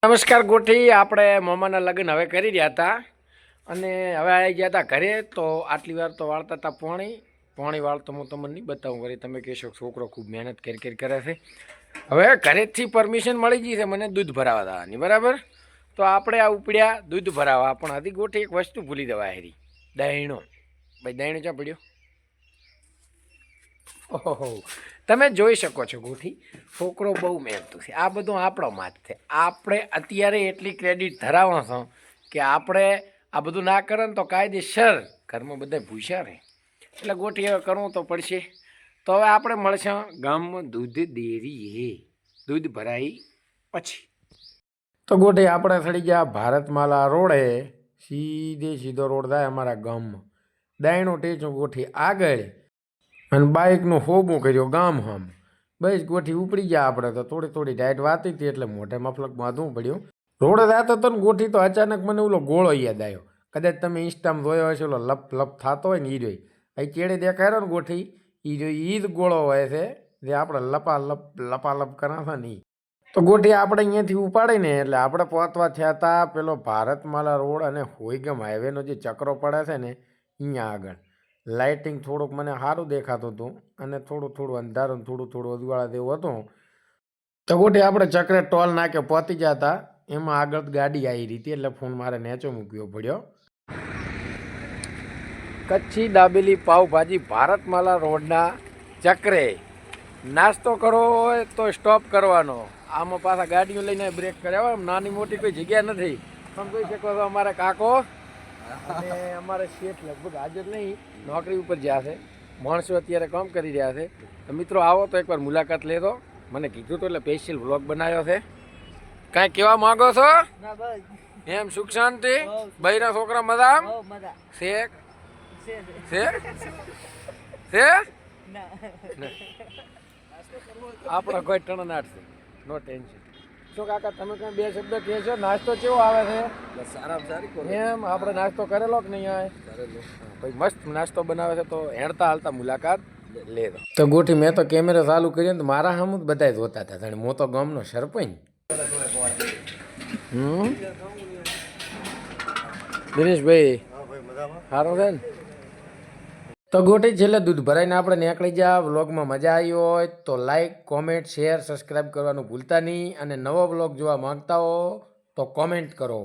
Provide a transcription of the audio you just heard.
નમસ્કાર ગોઠી, આપણે મામાના લગ્ન હવે કરી રહ્યા હતા અને હવે આવી ગયા હતા ઘરે. તો આટલી વાર તો વાળતા હતા પોણી વાળતો હું તમને નહીં બતાવું. વળી તમે કહેશો છોકરો ખૂબ મહેનત કરી કરે છે. હવે ઘરેથી પરમિશન મળી ગઈ છે મને દૂધ ભરાવા દેવાની, બરાબર. તો આપણે આ ઉપડ્યા દૂધ ભરાવા, પણ હજી ગોઠી એક વસ્તુ ભૂલી દેવા હેરી, દહીણો. ભાઈ દહીણો ક્યાં પડ્યો? ઓહો, તમે જોઈ શકો છો ગોઠી, છોકરો બહુ મહેનતું છે. આ બધું આપણો માત છે. આપણે અત્યારે એટલી ક્રેડિટ ધરાવો છો કે આપણે આ બધું ના કરે ને તો કાયદેસર ઘરમાં બધા ભૂસ્યા રહે. એટલે ગોઠી હવે કરવું તો પડશે. તો હવે આપણે મળશે ગામમાં દૂધ ડેરીએ દૂધ ભરાઈ પછી. તો ગોઠી આપણે થડી ગયા ભારતમાલા રોડે, સીધો રોડ થાય અમારા ગામમાં. દાયણું ટેચું ગોઠી આગળ અને બાઇકનું હોબું કર્યો ગામ હમ. બસ ગોઠી ઉપડી ગયા આપણે. તો થોડી ટાઈટ વાતી હતી એટલે મોઢે મફલક બાંધવું પડ્યું. રોડ જતો હતો ને ગોઠી તો અચાનક મને ઓલો ગોળો યાદ આવ્યો. કદાચ તમે ઇન્સ્ટામાં જોયો હશે, ઓલો લપ લપ થતો હોય ને એ જોઈ અહીં ચેડે દેખાયો ને ગોઠી, એ જોઈ એ જ ગોળો હોય છે જે આપણે લપાલપ કરા છે ને. તો ગોઠી આપણે અહીંયાથી ઉપાડી ને એટલે આપણે પહોંચવા થયા હતા પેલો ભારતમાલા રોડ અને હોઈગમ હાઈવેનો જે ચક્રો પડે છે ને અહીંયા આગળ. લાઇટિંગ થોડુંક મને સારું દેખાતું હતું અને થોડું અંધારું થોડું અજવાળા જેવું હતું. તો ગોઠી આપણે ચક્રે ટોલ નાકે પહોંચી જતા એમાં આગળ ગાડી આવી રહી હતી એટલે ફોન મારે નેચો મૂકવો પડ્યો. કચ્છી દાબેલી પાવભાજી ભારતમાલા રોડના ચક્રે. નાસ્તો કરવો હોય તો સ્ટોપ કરવાનો. આમાં પાછા ગાડીઓ લઈને બ્રેક કર્યા હોય. નાની મોટી કોઈ જગ્યા નથી. તમે જોઈ શકો છો અમારા કાકો અને અમારે શેઠ લગભગ હાજર નહીં, નોકરી ઉપર જ્યાં છે. માણસો અત્યારે કામ કરી રહ્યા છે. તો મિત્રો આવો તો એકવાર મુલાકાત લેતો. મને કીધું તો એટલે સ્પેશિયલ વ્લોગ બનાવ્યો છે. કાંઈ કહેવા માંગો છો? એમ સુખ શાંતિ? બૈરા છોકરા મજા શેખ છે આપણા કોઈ ટણનાટ છે, નો ટેન્શન. શું કાકા તમે કઈ બે શબ્દ કહે છો? નાસ્તો કેવો આવે છે? એમ આપણે નાસ્તો કરેલો કે નહીં? ભાઈ મસ્ત નાસ્તો બનાવે છે. તો હેણતા હાલતા મુલાકાત લેજો. તો ગોઠી મેં તો કેમેરા ચાલુ કર્યો ને મારા સામું જ બધા જોતા હતા. જાણે હું તો ગામનો સરપંચ. દિનેશભાઈ સારો છે ને? તો ગોઠી છેલ્લે દૂધ ભરાઈને આપણે નીકળી જા. વ્લોગમાં મજા આવી હોય તો લાઈક, કોમેન્ટ, શેર, સબસ્ક્રાઈબ કરવાનું ભૂલતા નહીં. અને નવો વ્લોગ જોવા માંગતા હો તો કોમેન્ટ કરો.